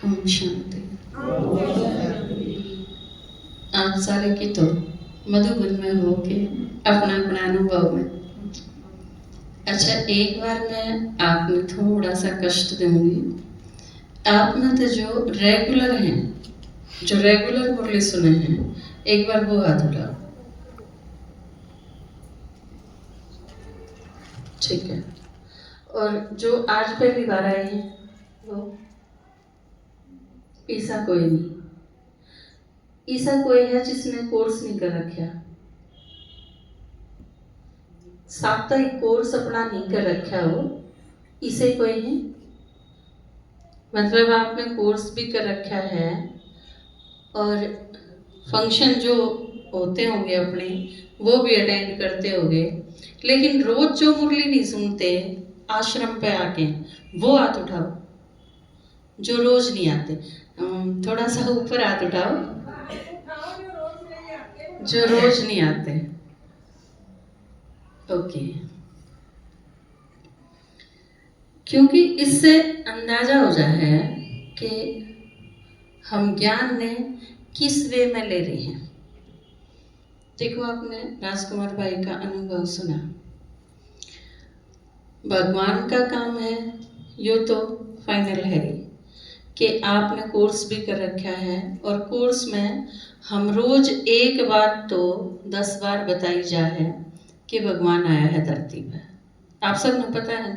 ओम शांति। आप सारे की तो मधुबन में हो के अपना अपना अनुभव में। अच्छा, एक बार मैं आप में थोड़ा सा कष्ट दूंगी। आप में तो जो रेगुलर हैं, जो रेगुलर मुरली सुने हैं, एक बार वो हाथ उठाओ। ठीक है। और जो आज पहली बार आए हैं वो ऐसा कोई नहीं, ऐसा कोई है जिसने कोर्स नहीं कर रखा, साप्ताहिक कोर्स अपना नहीं कर रखा हो, इसे कोई है? मतलब आपने कोर्स भी कर रखा है और फंक्शन जो होते होंगे अपने वो भी अटेंड करते होंगे, लेकिन रोज जो मुरली नहीं सुनते आश्रम पे आके, वो हाथ उठाओ। जो रोज नहीं आते, थोड़ा सा ऊपर हाथ उठाओ। जो रोज नहीं आते, ओके। क्योंकि इससे अंदाजा हो जाए है कि हम ज्ञान ने किस वे में ले रहे हैं। देखो, आपने राजकुमार भाई का अनुभव सुना। भगवान का काम है, यो तो फाइनल है कि आपने कोर्स भी कर रखा है, और कोर्स में हम रोज एक बात तो 10 बार बताई जा है कि भगवान आया है धरती पर। आप सबने पता है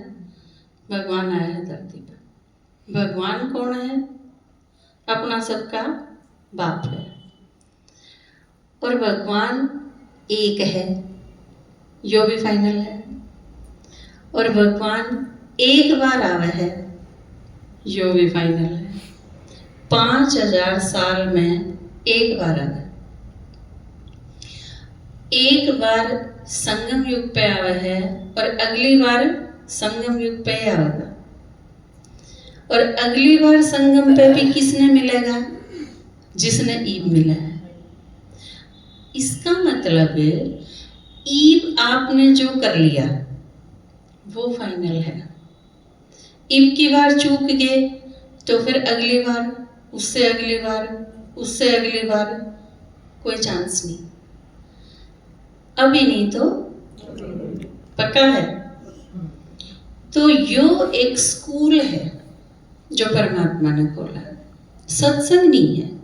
भगवान आया है धरती पर। भगवान कौन है? अपना सबका बाप है। और भगवान एक है, यो भी फाइनल है। और भगवान एक बार आवा है, यो भी फाइनल है। 5000 साल में एक बार आवा। एक बार संगम युग पे आवा है और अगली बार संगम युग पे आवेगा। और अगली बार संगम पे भी किसने मिलेगा? जिसने ईब मिला है। इसका मतलब ईब आपने जो कर लिया वो फाइनल है। ईब की बार चूक गए तो फिर अगली बार, उससे अगली बार, उससे अगली बार कोई चांस नहीं। अभी नहीं तो पक्का है। तो यो एक स्कूल है जो परमात्मा ने खोला। सत्संग नहीं है।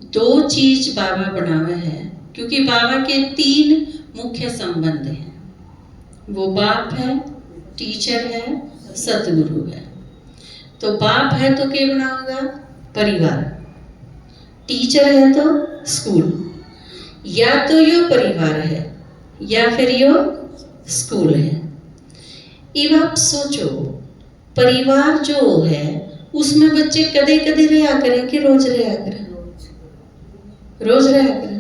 2 चीज बाबा बनावे है, क्योंकि बाबा के 3 मुख्य संबंध हैं। वो बाप है, टीचर है, सतगुरु है। तो बाप है तो क्या बना होगा? परिवार। टीचर है तो स्कूल। या तो यो परिवार है या फिर यो स्कूल है। अब आप सोचो, परिवार जो है उसमें बच्चे कदे कदे रहा करें कि रोज रहा करें? रोज रहा करें।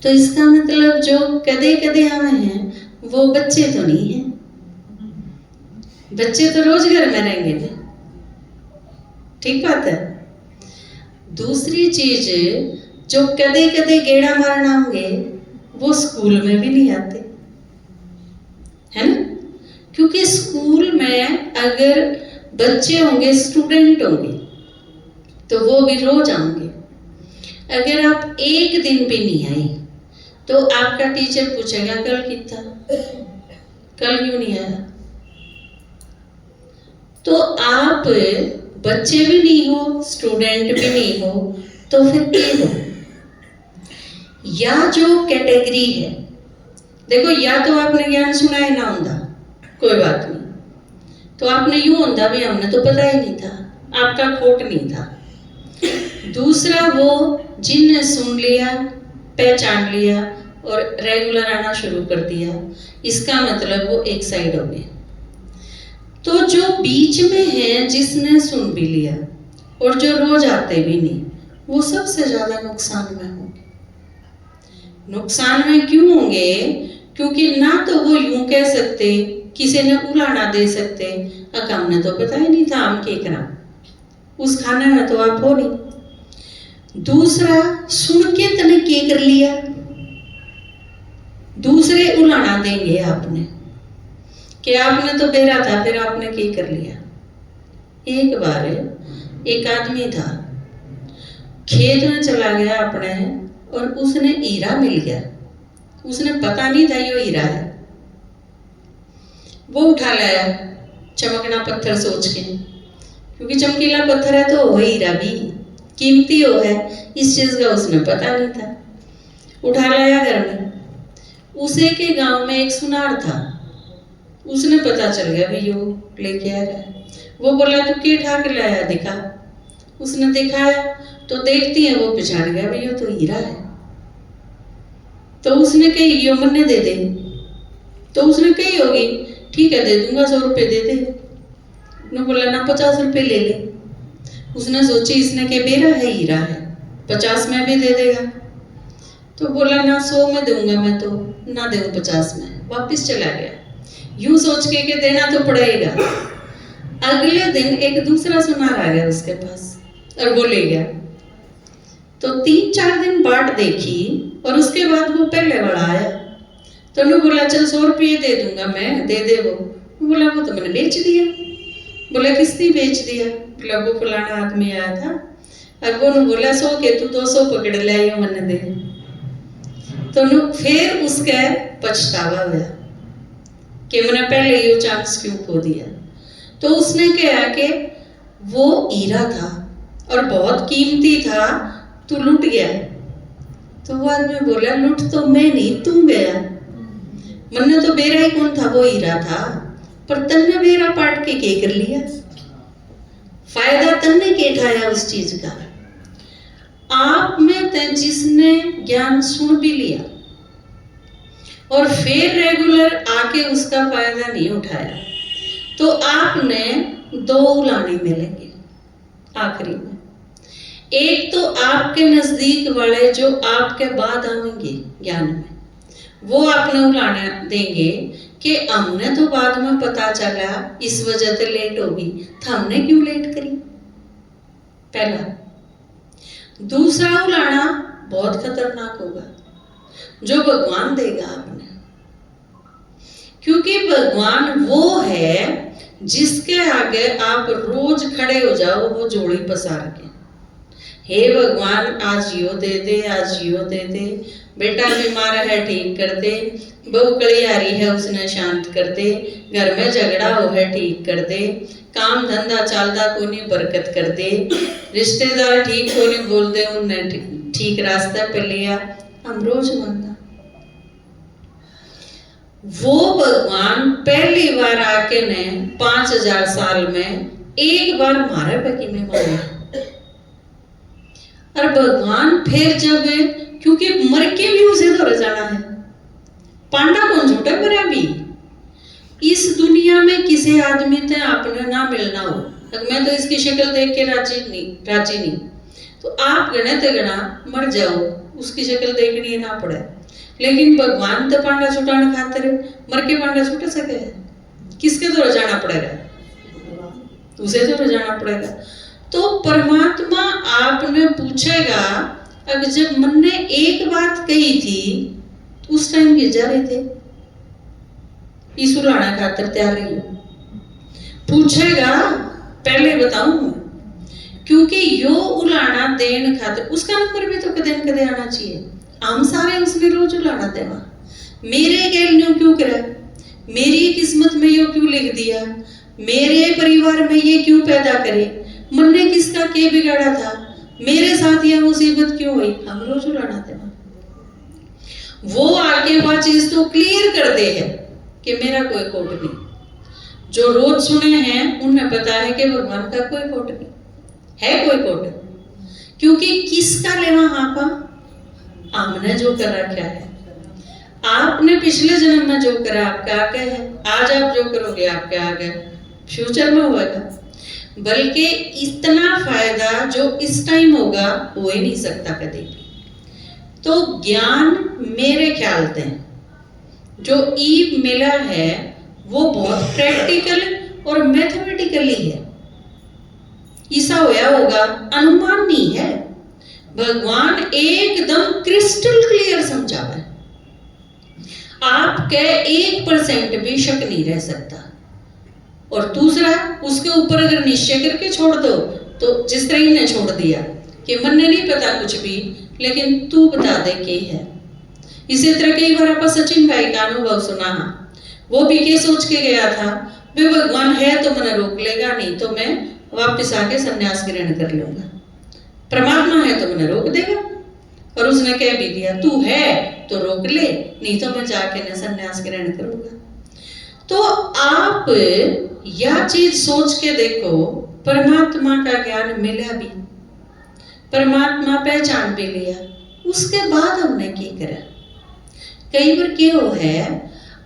तो इसका मतलब जो कदे कदे आए हैं वो बच्चे तो नहीं है। बच्चे तो रोज घर में रहेंगे ना। ठीक बात है। दूसरी चीज, जो कदे कदे गेड़ा मारना होंगे वो स्कूल में भी नहीं आते, है ना? क्योंकि स्कूल में अगर बच्चे होंगे, स्टूडेंट होंगे, तो वो भी रोज आएंगे। अगर आप एक दिन भी नहीं आए तो आपका टीचर पूछेगा कल कितना, कल क्यों नहीं आया? तो आप बच्चे भी नहीं हो, स्टूडेंट भी नहीं हो, तो फिर क्या हो? या जो कैटेगरी है, देखो, या तो आपने ज्ञान सुना है ना होंदा, कोई बात नहीं, तो आपने यूं होंदा भी हमने तो पता ही नहीं था, आपका खोट नहीं था। दूसरा, वो जिनने सुन लिया, पहचान लिया और रेगुलर आना शुरू कर दिया, इसका मतलब वो एक साइड हो गए। तो जो बीच में है, जिसने सुन भी लिया और जो रोज आते भी नहीं, वो सबसे ज्यादा नुकसान में होंगे। नुकसान में क्यों होंगे? क्योंकि ना तो वो यूं कह सकते, किसी ने उड़ा ना दे सकते, हमने तो पता ही नहीं था हम क्या करा, उस खाने में तो आप हो नहीं। दूसरा, सुन के तने क्या कर लिया, दूसरे उलाना देंगे आपने कि आपने तो बेरा था, फिर आपने क्या कर लिया। एक बार एक आदमी था, खेत में चला गया अपने और उसने हीरा मिल गया। उसने पता नहीं था ये हीरा है, वो उठा लाया चमकना पत्थर सोच के, क्योंकि चमकीला पत्थर है तो वो हीरा भी कीमती हो है, इस चीज का उसने पता नहीं था। उठा लाया घर में। उसे के गांव में एक सुनार था, उसने पता चल गया भी यो लेके आ रहा है। वो बोला तू क्या ठाक लाया, दिखा। उसने दिखाया तो देखती है वो पहचान गया भाई यो तो हीरा है। तो उसने कही यो मन्ने दे दे। तो उसने कही होगी ठीक है दे दूंगा, 100 रुपये दे दे। उसने बोला ना 50 रुपये ले ले। उसने सोची इसने के बेरा है हीरा है, 50 में भी दे देगा। तो बोला ना 100 में दूंगा, मैं तो ना दूं 50 में। वापिस चला गया यूं सोच के देना तो पड़ेगा। अगले दिन एक दूसरा सुनार आ गया उसके पास और वो ले गया। तो 3-4 दिन बाट देखी और उसके बाद वो पहले वाला आया। तो उन्होंने बोला चल 100 रुपये दे दूंगा मैं, दे दे। वो बोला वो तो मैंने बेच दिया। बोला किसने बेच दिया? बोला वो फलाना आदमी आया था और वो बोला 100 के तू 200 पकड़ ले मैंने दे। तो फिर उसका पछतावा हुआ कि मैंने पहले ये चांस क्यों खो दिया। तो उसने कहा कि वो हीरा था और बहुत कीमती था, तू लूट गया। तो वो आदमी बोला लूट तो मैं नहीं, तू गया। मन्ने तो बेरा ही कौन था, वो हीरा था, पर तन्ने बेरा पाट के कर लिया। फायदा तन्ने के उठाया उस चीज का। आप में तो जिसने ज्ञान सुन भी लिया और फिर रेगुलर आके उसका फायदा नहीं उठाया, तो आपने 2 उलाने मिलेंगे आखिरी में। एक तो आपके नजदीक वाले जो आपके बाद आएंगे ज्ञान में, वो आपने उलाने देंगे कि हमने तो बाद में पता चला इस वजह से लेट होगी, तो हमने क्यों लेट करी, पहला। दूसरा उलाना बहुत खतरनाक होगा जो भगवान देगा आपने, क्योंकि भगवान वो है जिसके आगे आप रोज खड़े हो जाओ वो जोड़ी पसार के, हे भगवान आज यो दे दे, आज यो दे दे, बेटा बीमार है ठीक कर दे, बहू कलियारी है उसने शांत कर दे, घर में झगड़ा हो है ठीक कर दे, काम धंधा चलता को नहीं बरकत कर दे, रिश्तेदार ठीक को नहीं बोल दे उन्हें ठीक रास्ते पे लिया। हम रोज मांगना। वो भगवान पहली बार आके ने 5000 साल में एक बार मारे पकी में मारा। और भगवान फिर जब, क्योंकि मर के भी उसे तो जाना है, पांडा कौन झूठा मरा भी। इस दुनिया में किसी आदमी से आपने ना मिलना हो, मैं तो इसकी शक्ल देख के राजी नहीं, तो आप गणे ते गणा मर जाओ, उसकी शक्ल देखनी ना पड़े। लेकिन भगवान तो पांडा छुटाने खातिर मर के पांडा छुट सके, किसके तो जाना पड़ेगा, उसे तो जाना पड़ेगा। तो परमात्मा आपने पूछेगा, अब जब मन ने एक बात कही थी उस टाइम गिर जा रहे थे, इस उलाना खातिर तैयार रही हो, पूछेगा पहले बताऊं, क्योंकि यो उलाना देन खातिर उसका नंबर भी तो कदे न कदे आना चाहिए। हम सारे उसने रोज उलाना देवा, मेरे गेल ने क्यों करा, मेरी किस्मत में यो क्यों लिख दिया, मेरे परिवार में ये क्यों पैदा करे, मन ने किसका क्या बिगाड़ा था, मेरे साथ यह मुसीबत क्यों हुई, हम रोज उलाना देवा। वो आगे वह चीज तो क्लियर कर दे है कि मेरा कोई कोट नहीं। जो रोज सुने हैं उन्हें पता है कि भगवान का कोई कोट नहीं है, कोई कोट, क्योंकि किसका लेना आपा, हमने जो कर रखा है। आपने पिछले जन्म में जो करा आपका आगे है, आज आप जो करोगे आपके आगे फ्यूचर में होगा। बल्कि इतना फायदा जो इस टाइम होगा हो ही नहीं सकता कभी भी। तो ज्ञान मेरे ख्याल से जो ईव मिला है वो बहुत प्रैक्टिकल और मैथमेटिकली है। ऐसा होया होगा अनुमान नहीं है, भगवान एकदम क्रिस्टल क्लियर समझावा है, आपके 1% भी शक नहीं रह सकता। और दूसरा उसके ऊपर अगर निश्चय करके छोड़ दो तो जिस तरह ही ने छोड़ दिया कि मन ने नहीं पता कुछ भी, लेकिन तू बता दे के है। इसी तरह कई बार आप सचिन भाई का अनुभव सुना, वो भी के सोच के गया था वे भगवान है तो मैंने रोक लेगा, नहीं तो मैं वापस आके संन्यास ग्रहण कर लूंगा। परमात्मा है तो मैंने रोक देगा, और उसने कह भी दिया तू है तो रोक ले, नहीं तो मैं जाके न संन्यास ग्रहण करूंगा। तो आप यह चीज सोच के देखो, परमात्मा का ज्ञान मिला भी, परमात्मा पहचान भी लिया, उसके बाद हमने क्या करा। कई बार क्या है,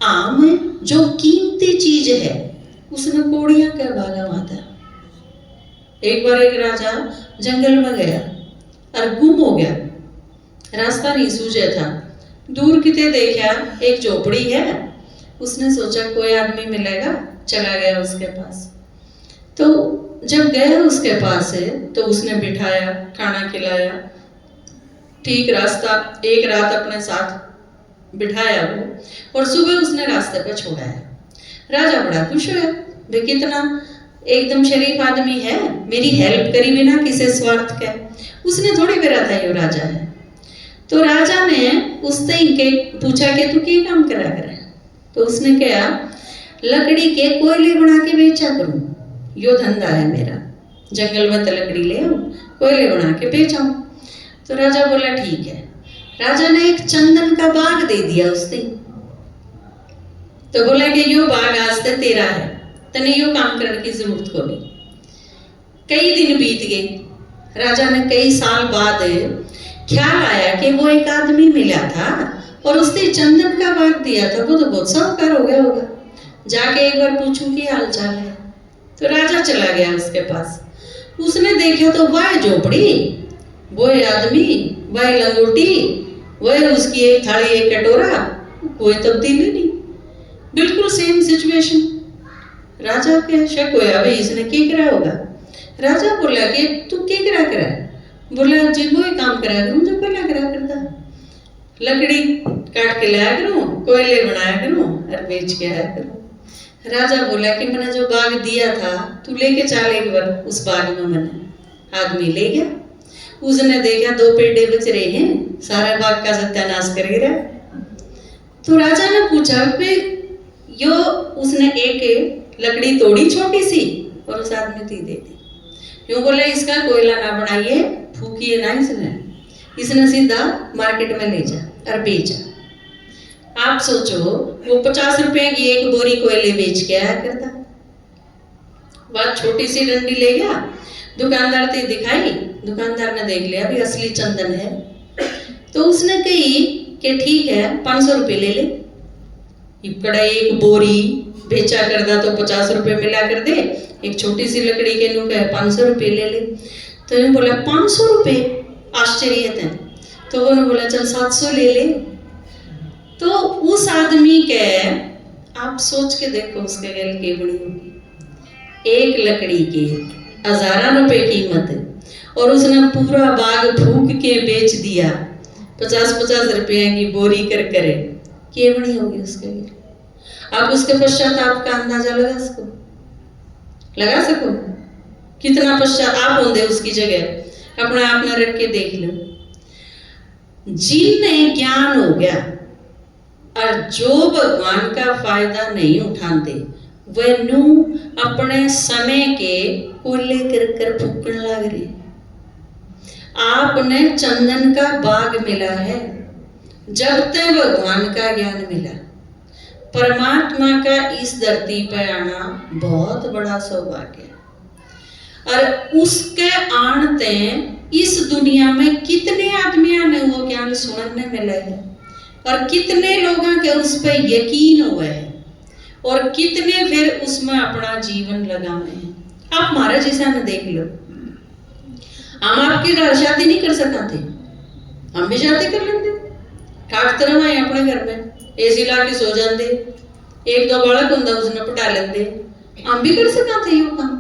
आम जो कीमती चीज है उसने कोड़ियां कर भागा माता। एक बार एक राजा जंगल में गया और गुम हो गया, रास्ता नहीं सूझा था। दूर किते देखा एक झोपड़ी है, उसने सोचा कोई आदमी मिलेगा, चला गया उसके पास। तो जब गया उसके पास है तो उसने बिठाया, खाना खिलाया, ठीक रास्ता एक रात अपने साथ बिठाया वो, और सुबह उसने रास्ते पर छोड़ाया। राजा बड़ा खुश हुआ, वे कितना एकदम शरीफ आदमी है, मेरी हेल्प करी बिना किसी स्वार्थ के। उसने थोड़ी करा था ये राजा है। तो राजा ने उससे इनके पूछा कि तू क्या काम करा करे, तो उसने कहा लकड़ी के कोयले बना के बेचा करूं, यो धंधा है मेरा, जंगल में तो लकड़ी ले आऊं, कोयले बना के बेचाऊं। तो राजा बोला ठीक है। राजा ने एक चंदन का बाग दे दिया उसने, तो बोला कि यो बाग आज से तेरा है, तने यो काम करने की जरूरत को नहीं। कई दिन बीत गए, राजा ने कई साल बाद ख्याल आया कि वो एक आदमी मिला था और उसने चंदन का बाग दिया था, वो तो बहुत साहूकार हो गया होगा, जाके एक बार पूछूं कि हाल चाल है। तो राजा चला गया उसके पास, उसने देखा तो वह झोपड़ी, वह आदमी, वह लंगोटी, वह उसकी एक थाली एक कटोरा, कोई तब्दीली नहीं, बिल्कुल सेम सिचुएशन। राजा के शक होया भाई इसने क्या करा होगा। राजा बोला कि तू क्या करा करा, बोला जी वो ही काम करा करूं जो पहला करा करता, लकड़ी काट के लाया करूं, कोयले बनाया करूं और बेच के आया करूं। राजा बोला कि मैंने जो बाग दिया था तू लेके चल एक बार उस बाग में। मैंने आदमी ले गया, उसने देखा 2 पेड़े बच रहे हैं, सारा बाग का सत्यानाश कर गिरा। तो राजा ने पूछा कि यो, उसने एक लकड़ी तोड़ी छोटी सी और उस आदमी को दे दी। यूं बोले इसका कोयला ना बनाइए, फूकिए ना इसने सीधा मार्केट में ले जा और बेचा। आप सोचो वो 50 रुपए की एक बोरी कोयले बेच के आया करता, वह छोटी सी डंडी ले गया, दुकानदार से दिखाई, दुकानदार ने देख लिया भी असली चंदन है। तो उसने कही कि ठीक है 500 रुपये ले ले। इकड़ा एक बोरी बेचा करता तो 50 रुपये मिला कर दे, एक छोटी सी लकड़ी के नु कहे 500 रुपये ले ले। तो उन्होंने बोला 500 रुपये, आश्चर्य थे। तो उन्होंने बोला चल 700 ले ले। तो उस आदमी के आप सोच के देखो उसके गल की बड़ी होगी, एक लकड़ी की 1000 रुपए कीमत है और उसने पूरा बाग फूक के बेच दिया 50-50 रुपये की बोरी कर करे, क्या बड़ी होगी उसके गल। आप उसके पश्चाताप का अंदाजा लगा सको कितना पश्चाताप होंगे उसकी जगह, अपने आप में रख के देख लो। जिन्हें ज्ञान हो गया और जो भगवान का फायदा नहीं उठाते वह नू अपने समय के कोले कर फूकने लग रहे। आपने चंदन का बाग मिला है, जब तक भगवान का ज्ञान मिला। परमात्मा का इस धरती पर आना बहुत बड़ा सौभाग्य है और उसके आनते इस दुनिया में कितने आदमियों ने वो ज्ञान सुनने मिला है और कितने लोगों के उस पर यकीन हुआ है और कितने फिर उसमें अपना जीवन लगाए हैं। आप महाराज जैसा ने देख लो, हम आपकी शादी नहीं कर सकते, हम भी शादी कर लेंगे, ठाठ तरह आए अपने घर में एसी ला के सो जाते, 1-2 बालक होंगे उसने पटा लेंगे, हम भी कर सकते यो काम।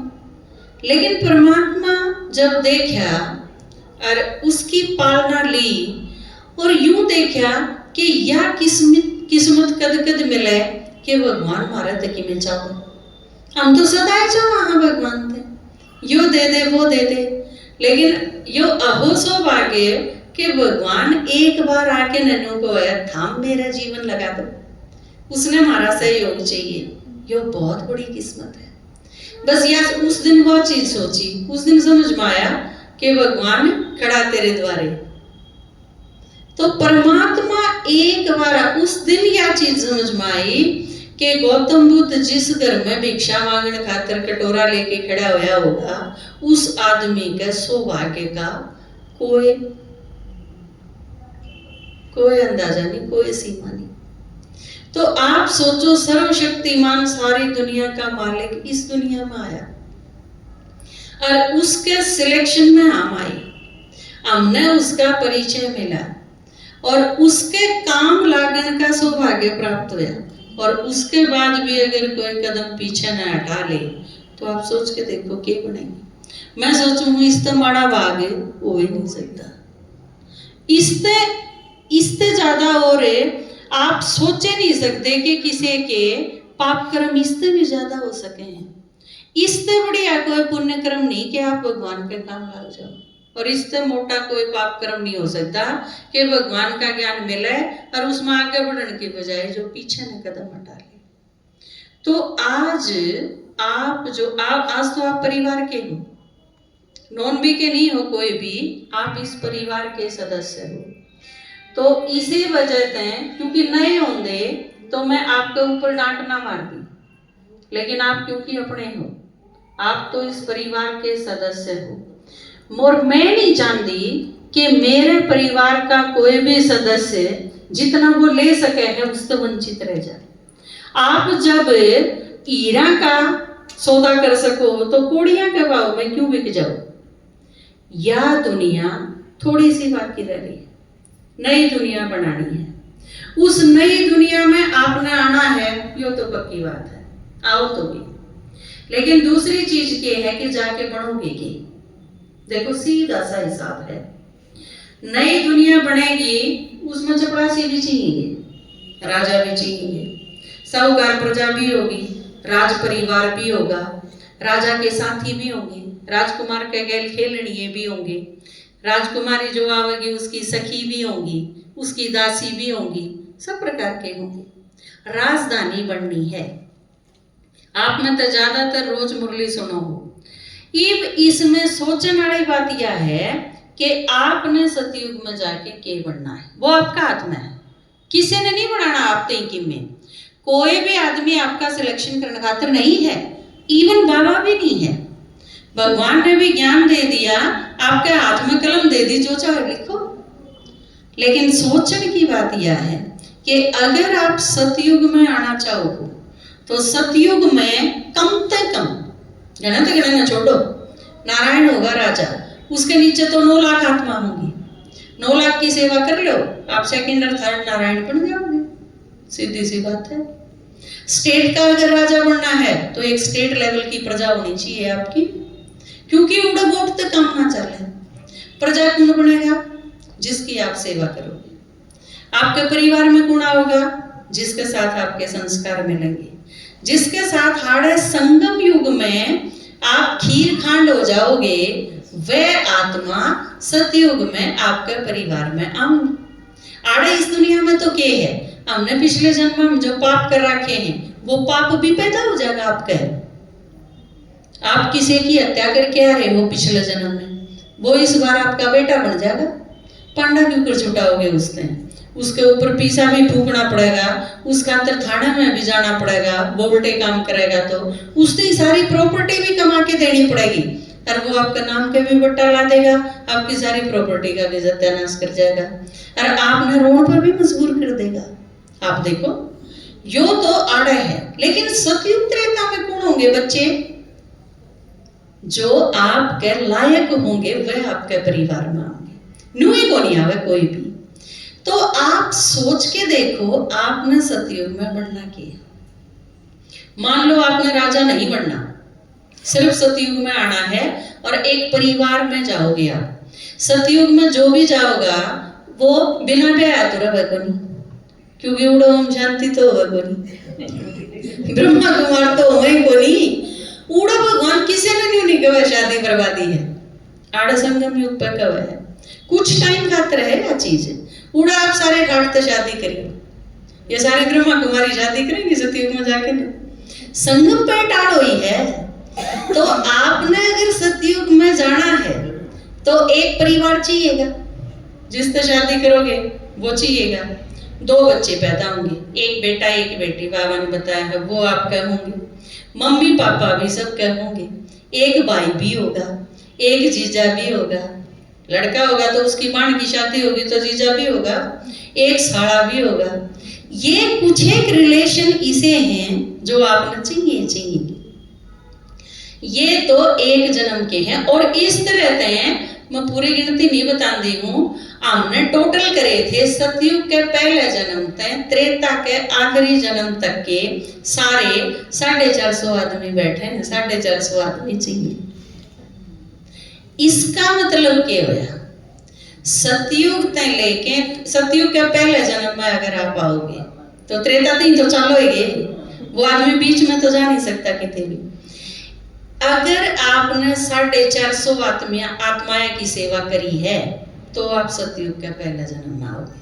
लेकिन परमात्मा जब देखा और उसकी पालना ली और यूं देखा कि यह किस्मत कद मिले कि भगवान हमारा तकी में चाहो, हम तो सदाए चाहो हाँ भगवान थे, यो दे दे वो दे दे, लेकिन यो अहो सौभाग्य कि भगवान एक बार आके नन्नू को थाम मेरा जीवन लगा दो, उसने हमारा सहयोग चाहिए, यो बहुत बड़ी किस्मत है। बस यार उस दिन वो चीज सोची, उस दिन समझ में आया कि भगवान खड़ा तेरे द्वारे। तो परमात्मा एक बार उस दिन यह चीज समझ में आई कि गौतम बुद्ध जिस घर में भिक्षा मांगने खातर कटोरा लेके खड़ा होया होगा, उस आदमी के सौभाग्य का कोई अंदाजा नहीं, कोई सीमा नहीं। तो आप सोचो, सर्वशक्तिमान सारी दुनिया का मालिक इस दुनिया में आया और उसके सिलेक्शन में हम आए, हमने उसका परिचय मिला और उसके काम लागण का सौभाग्य प्राप्त हुआ, और उसके बाद भी अगर कोई कदम पीछे न हटा ले तो आप सोच के देखो क्या बनेंगे। मैं सोचूंगी इससे बड़ा भाग हो ही नहीं सकता, इससे ज्यादा और आप सोचे नहीं सकते कि किसी के पाप कर्म इससे भी ज्यादा हो सके हैं। इससे बढ़िया कोई पुण्य कर्म नहीं कि आप भगवान के काम लग जाओ, और इससे मोटा कोई पाप कर्म नहीं हो सकता कि भगवान का ज्ञान मिले और उसमें आगे बढ़ने की बजाय जो पीछे ने कदम हटा ले। तो आज तो आप परिवार के हो, नॉन भी के नहीं हो कोई भी, आप इस परिवार के सदस्य हो। तो इसी वजह से क्योंकि नए होंगे तो मैं आपके ऊपर डांट ना मारती, लेकिन आप क्योंकि अपने हो, आप तो इस परिवार के सदस्य हो। और मैं नहीं चाहती कि मेरे परिवार का कोई भी सदस्य जितना वो ले सके है उससे वंचित रह जाए। आप जब हीरा का सौदा कर सको तो कोड़ियां के भाव में क्यों बिक जाओ। यह दुनिया थोड़ी सी बाकी रह रही है, नई दुनिया बनानी है। उस नई दुनिया में आपने आना है, यो तो पक्की बात है, आओ तो भी। लेकिन दूसरी चीज ये है कि जाके बनोगे की। देखो सीधा सा हिसाब है, नई दुनिया बनेगी उसमें चपरासी भी चाहिए, राजा भी चाहिए, साहूकार प्रजा भी होगी, राज परिवार भी होगा, राजा के साथी भी होंगे, राजकुमार के गैल खेलनिए भी होंगे, राजकुमारी जो आवेगी उसकी सखी भी होंगी, उसकी दासी भी होंगी, सब प्रकार के होंगे। राजधानी बननी है। आपने तो ज्यादातर रोज मुरली सुनो हो। इसमें सोचने वाली बात यह है कि आपने सतयुग में जाके क्या बनना है, वो आपका हाथ में है। किसी ने नहीं बनाना आप तय में, कोई भी आदमी आपका सिलेक्शन करने खातिर नहीं है, इवन बाबा भी नहीं है। भगवान ने भी ज्ञान दे दिया, आपके हाथ में कलम दे दी, जो चाहे लिखो। लेकिन सोचने की बात यह है कि अगर आप सतयुग में आना चाहो तो सतयुग में कम से कम गणना छोड़ो, नारायण होगा राजा, उसके नीचे तो 9 लाख आत्मा होंगी। 9 लाख की सेवा कर लो, आप सेकंड और थर्ड नारायण बन जाओगे, सीधी सी बात है। स्टेट का अगर राजा बनना है तो एक स्टेट लेवल की प्रजा होनी चाहिए आपकी, क्योंकि उड़ा वोट तक काम ना चले। प्रजा कौन बनेगा? जिसकी आप सेवा करोगे। आपके परिवार में कौन होगा? जिसके साथ आपके संस्कार मिलेंगे, जिसके साथ हाड़े संगम युग में आप खीर खांड हो जाओगे, वह आत्मा सतयुग में आपके परिवार में आऊंगी। आड़े इस दुनिया में तो क्या है, हमने पिछले जन्म में जो पाप कर रखे हैं वो पाप भी पैदा हो जाएगा आपके। आप किसी की हत्या करके आ रहे हो पिछले जन्म में, वो इस बार आपका बेटा बन जाएगा। पांडा के ऊपर छुटाओगे उसके ऊपर पीसा भी फूकना पड़ेगा, उसका अंतर थाने में भी जाना पड़ेगा, वो उल्टे काम करेगा तो उसकी सारी प्रॉपर्टी भी कमा के देनी पड़ेगी, और वो आपका नाम के भी बट्टा ला देगा, आपकी सारी प्रॉपर्टी का भी सत्यानाश कर जाएगा, और आपने रोड पर भी मजबूर कर देगा। आप देखो, यो तो आड़े है। लेकिन सतयुग त्रेता में कौन होंगे बच्चे? जो आपके लायक होंगे वह आपके परिवार में होंगे, न्यूई को नहीं आवे कोई भी। तो आप सोच के देखो, आपने सतयुग में बनना किया। मान लो आपने राजा नहीं बनना, सिर्फ सतयुग में आना है और एक परिवार में जाओगे आप। सतयुग में जो भी जाओगा वो बिना ब्याह तो रहे कोनी, क्योंकि उड़ो हम शांति तो होवे कोनी, ब्रह्मा कुमार तो होवे कोनी, उड़ा भगवान किसी ने नहीं कहा शादी बर्बादी है, आड़ संगम युग पे कब है, कुछ टाइम खातर है या चीज है। उड़ा आप सारे घाट तो शादी करिए, ये सारी ब्रह्मा कुमारी शादी करेंगे सतयुग में जाके ना, संगम पे टाड़ हुई है। तो आपने अगर सतयुग में जाना है तो एक परिवार चाहिएगा, जिससे शादी करोगे वो चाहिएगा। 2 बच्चे पैदा होंगे, एक बेटा एक बेटी, बाबा ने बताया है, वो आपका होंगे। मम्मी पापा भी सबके होंगे, एक भाई भी होगा, एक जीजा भी होगा, लड़का होगा तो उसकी बाण की शादी होगी तो जीजा भी होगा, एक साला भी होगा। ये कुछ एक रिलेशन इसे हैं जो आपने चाहिए। ये तो एक जन्म के हैं और इस तरह हैं, मैं पूरी गिनती नहीं बताती हूँ। हमने टोटल करे थे सतयुग के पहले जन्म तक त्रेता के आखिरी जन्म तक के सारे 450 आदमी बैठे हैं, 450 आदमी चाहिए। इसका मतलब क्या होया, सतयुग तक लेके सतयुग के पहले जन्म में अगर आप आओगे तो त्रेता तीन तो चालोगे, वो आदमी बीच में तो जा नहीं सकता कितने भी। अगर आपने 450 आत्माएं की सेवा करी है तो आप सतयुग के पहले जन्म में आओगे।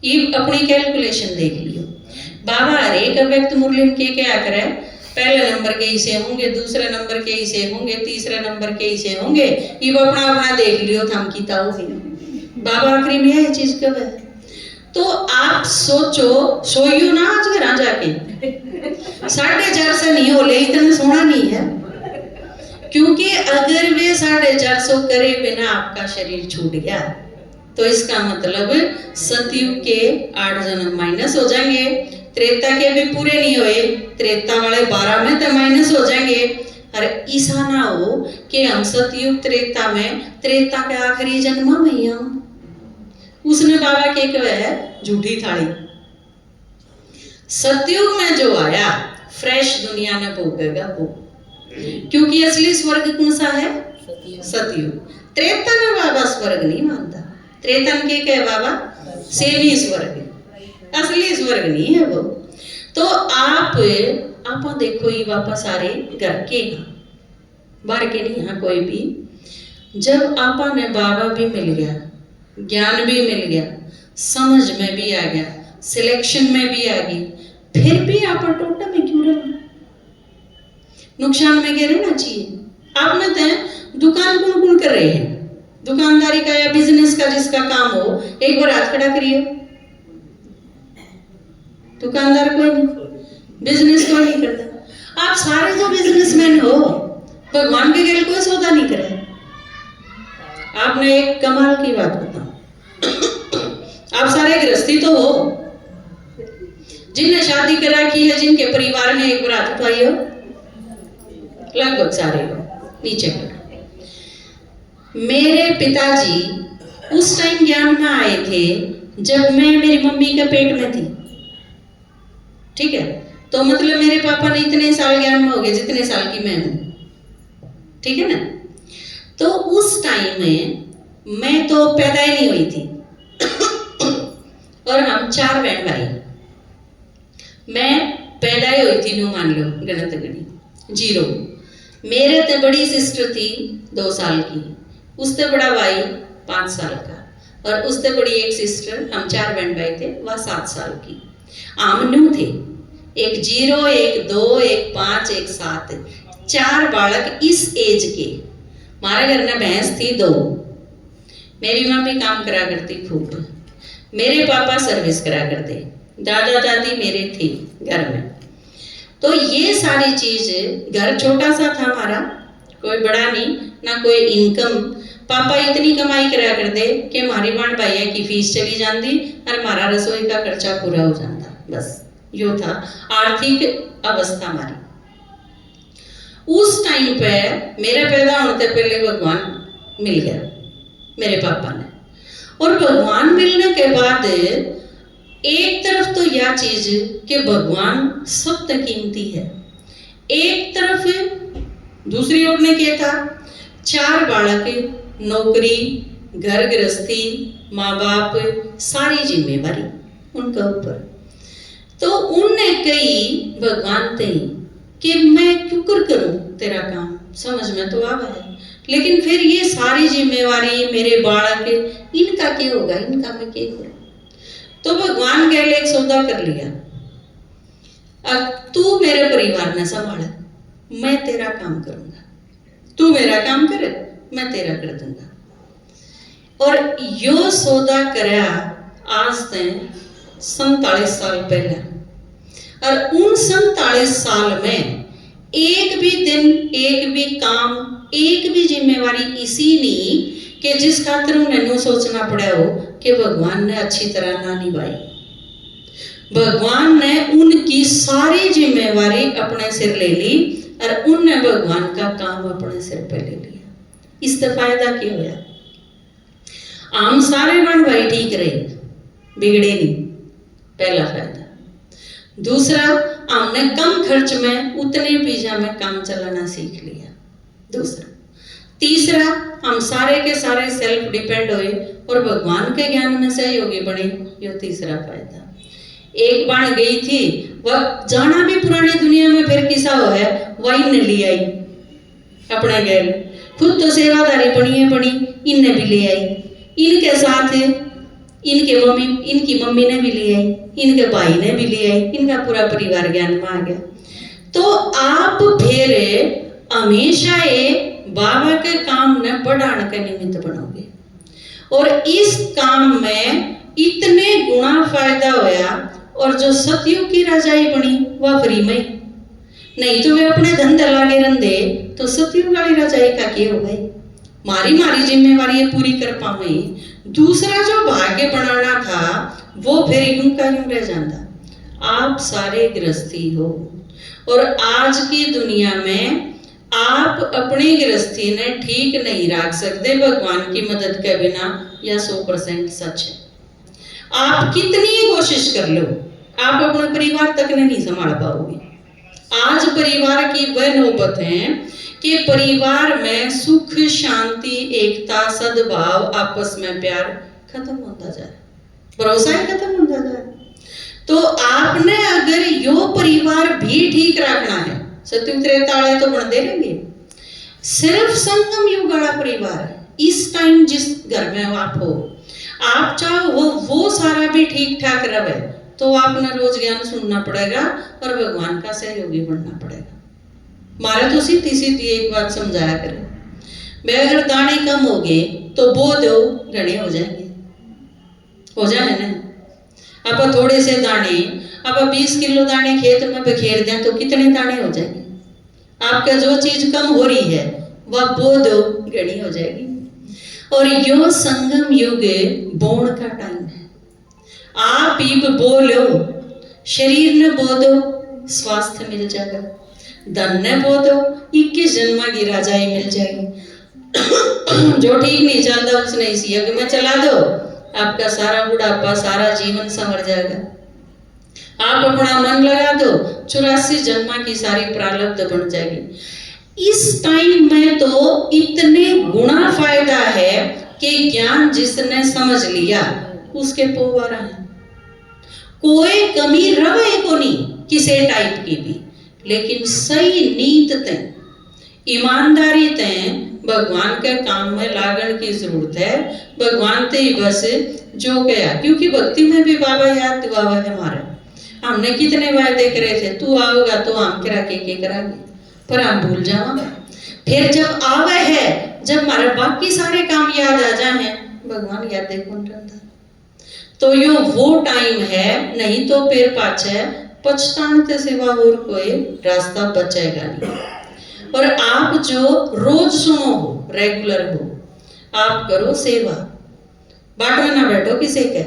ये अपनी कैलकुलेशन देख लियो। बाबा हर एक व्यक्ति मुरली में क्या करे, पहले नंबर के इसे होंगे, दूसरे नंबर के इसे होंगे, तीसरे नंबर के इसे होंगे, ये अपना अपना देख लियो थम की ताओगे। बाबा आखिरी में यह चीज कब है, तो आप सोचो, सोइयो ना आज घर आ जाके 450 से नहीं हो ले, इतना सोना नहीं है। क्योंकि अगर वे 450 करे बिना आपका शरीर छूट गया तो इसका मतलब सतयुग के 8 जन्म माइनस हो जाएंगे, त्रेता के भी पूरे नहीं हुए, त्रेता वाले 12 में तो माइनस हो जाएंगे। और ऐसा ना हो कि हम सतयुग त्रेता में, त्रेता के आखिरी जन्म में ही हम, उसने बाबा के कहा है झूठी थाली। सतयुग में जो आया फ्रेश दुनिया में भोगेगा वो, क्योंकि असली स्वर्ग कौन सा है, सतयुग। त्रेता में बाबा स्वर्ग नहीं मानता, त्रेता में क्या कहे बाबा, सेमी स्वर्ग, असली स्वर्ग नहीं है वो। तो आप देखो ये वापस आ रहे घर के बाहर के नहीं, यहाँ कोई भी, जब आपा ने बाबा भी मिल गया, ज्ञान भी मिल गया, समझ में भी आ गया, सिलेक्शन में भी आ गई, फिर भी आप टोटा में क्यों रहे, नुकसान में गिर रहना चाहिए। आप में तो दुकान कौन कौन कर रहे हैं, दुकानदारी का या बिजनेस का जिसका काम हो, एक बार हाथ खड़ा करिए। दुकानदार कोई नहीं, बिजनेस कोई नहीं करता। आप सारे जो बिजनेसमैन हो, भगवान के घर कोई सौदा नहीं करे। आपने एक कमाल की बात बताऊं, आप सारे गृहस्थी तो हो, जिनने शादी करा की है, जिनके परिवार ने एक बार हाथ उठाई हो, लगभग सारे हो, नीचे कर। मेरे पिताजी उस टाइम ज्ञान में आए थे जब मैं मेरी मम्मी के पेट में थी, ठीक है, तो मतलब मेरे पापा ने इतने साल ज्ञान में हो गए जितने साल की मैं हूं, ठीक है ना। तो उस टाइम में मैं तो पैदा ही नहीं हुई थी और हम 4 बहन भाई, मैं पैदा ही हुई थी, नो मान लो गणत गणी 0। मेरे ते बड़ी सिस्टर थी 2 साल की, उससे बड़ा भाई 5 साल का, और उससे बड़ी एक सिस्टर, हम 4 बहन भाई थे, वह 7 साल की। आम न्यू थे, एक 0, एक 2, एक 5, एक 7, 4 बालक इस एज के। हमारे घर में भैंस थी 2, मेरी मम्मी काम करा करती खूब, मेरे पापा सर्विस करा करते, दादा दादी मेरे थे घर में। तो ये सारी चीज, घर छोटा सा था हमारा, कोई बड़ा नहीं ना कोई इनकम। पापा इतनी कमाई करा करते कि हमारी बाण भाइया की फीस चली जाती और हमारा रसोई का खर्चा पूरा हो जाता, बस यो था आर्थिक अवस्था हमारी। उस टाइम पे मेरे पैदा होने से पहले भगवान मिल गया मेरे पापा ने, और भगवान मिलने के बाद एक तरफ तो यह चीज कि भगवान सब तक कीमती है, एक तरफ दूसरी ओर ने क्या था, 4 बालक, नौकरी, घर गृहस्थी, माँ बाप, सारी जिम्मेवारी उनके ऊपर। तो उनने कही भगवान ते कि मैं क्यों कर करूं तेरा काम, समझ में तो आवा है, लेकिन फिर ये सारी जिम्मेवारी मेरे बालक इनका क्या होगा, इनका मैं क्या करूं। तो भगवान कह ले एक सौदा कर लिया, अब तू मेरे परिवार में संभाल, मैं तेरा काम करूंगा, तू मेरा काम करे मैं तेरा कर दूंगा। और यो सौदा करया आज से 47 साल पहले, और उन 47 साल में एक भी दिन, एक भी काम, एक भी जिम्मेवारी इसी नहीं कि जिस खातिर उन्हें नो सोचना पड़ा हो कि भगवान ने अच्छी तरह ना निभाई। भगवान ने उनकी सारी जिम्मेवारी अपने सिर ले ली और उनने भगवान का काम अपने सिर पे ले लिया। इससे फायदा क्या होया? आम सारे बन भाई ठीक रहे, बिगड़े नहीं, पहला फायदा। दूसरा, हमने कम खर्च में उतने बीजा में काम चलाना सीख लिया, दूसरा। तीसरा, हम सारे के सारे सेल्फ डिपेंड हुए और भगवान के ज्ञान में सहयोगी बने, यो तीसरा फायदा। एक बार गई थी वह जाना भी पुरानी दुनिया में, फिर किसा हो है वही ने ले आई अपने गैर, खुद तो सेवादारी बनी, इनने भी ले आई, इनके साथ इनकी मम्मी ने भी ले आई, इनके भाई ने भी ले आई, इनका पूरा परिवार ज्ञान में आ गया। तो आप फिर हमेशा बाबा के काम ने बढ़ाने के निमित्त बनोगे, और इस काम में इतने गुना फायदा होया। और जो सतयुग की राजाई बनी वह फ्री में, नहीं तो वे अपने धंधे लागे रंधे, तो सतयुग वाली राजाई का क्या हो गई? मारी जिम्मेवारी पूरी कर पावे। दूसरा जो भाग्य बनाना था वो फिर यूं का यूं रह जाता। आप सारे गृहस्थी हो, और आज की दुनिया में आप अपनी गृहस्थी ने ठीक नहीं रख सकते भगवान की मदद के बिना, यह 100% सच है। आप कितनी कोशिश कर लो, आप अपने परिवार तक नहीं संभाल पाओगे। आज परिवार की वह नौबत है कि परिवार में सुख, शांति, एकता, सद्भाव, आपस में प्यार खत्म होता जाए, भरोसा ही खत्म होता जाए। तो आपने अगर यो परिवार भी ठीक रखना है, सतयुग त्रेता वाले तो बढ़ते रहेंगे, सिर्फ संगम युग वाला परिवार, इस टाइम जिस घर में आप हो, आप चाहो वो सारा भी ठीक ठाक रहे, तो आपने रोज ज्ञान सुनना पड़ेगा और भगवान का सहयोगी बनना पड़ेगा। मारे तो सीधी एक बात समझाया करें, मैं अगर दाने कम हो गए तो बो दो, घने हो जाएंगे, हो जाए ना। अब थोड़े से दाने, अब 20 किलो दाने खेत में बखेर दें तो कितने दाने हो जाएंगे? आपका जो चीज कम हो रही है वह बो दो, घनी हो जाएगी। और यो संगम युग बोण का टाइम है। आप इब बो लो, शरीर ने बो दो, स्वास्थ्य मिल जाएगा, धन ने बो दो, 21 जन्मा की राजाई मिल जाएगी। जो ठीक नहीं चलता उसने इस यज्ञ में चला दो, आपका सारा बुढ़ापा, सारा जीवन संवर जाएगा। आप अपना मन लगा दो, 84 जन्मा की सारी प्रारब्ध बन जाएगी। इस टाइम में तो इतने गुना फायदा है कि ज्ञान जिसने समझ लिया उसके पोवारा है, कोई कमी रवे को नहीं किसी टाइप की भी, लेकिन सही नीत तय, ईमानदारी तय भगवान के काम में लागण की जरूरत है। भगवान ते ही बस जो गया, क्योंकि भक्ति में भी बाबा याद दिलावा है हमारे। हमने कितने वायदे करे थे, तू आओगा तो हम करा के करांगे, पर हम भूल जावा। फिर जब आवे है, जब हमारे बाकी सारे काम याद आ जाए, भगवान याद कौन रहता। तो यो वो टाइम है, नहीं तो फिर पाछे पछताने के सिवा और कोई रास्ता बचेगा नहीं। और आप जो रोज सुनो हो, रेगुलर हो, आप करो सेवा, बाट में ना बैठो किसी के,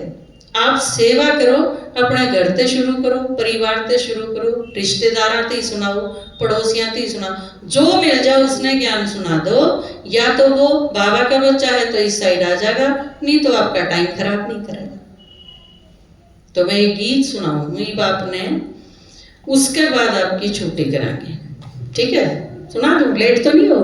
आप सेवा करो, अपने घर से शुरू करो, परिवार से शुरू करो, रिश्तेदार से सुनाओ, पड़ोसियां से सुनाओ, जो मिल जाओ उसने ज्ञान सुना दो। या तो वो बाबा का बच्चा है तो इस साइड आ जाएगा, नहीं तो आपका टाइम खराब नहीं करेगा। तो मैं एक गीत सुनाऊंगी बाप ने, उसके बाद आपकी छुट्टी कराएंगे, ठीक है? सुना दूं, लेट तो नहीं हो?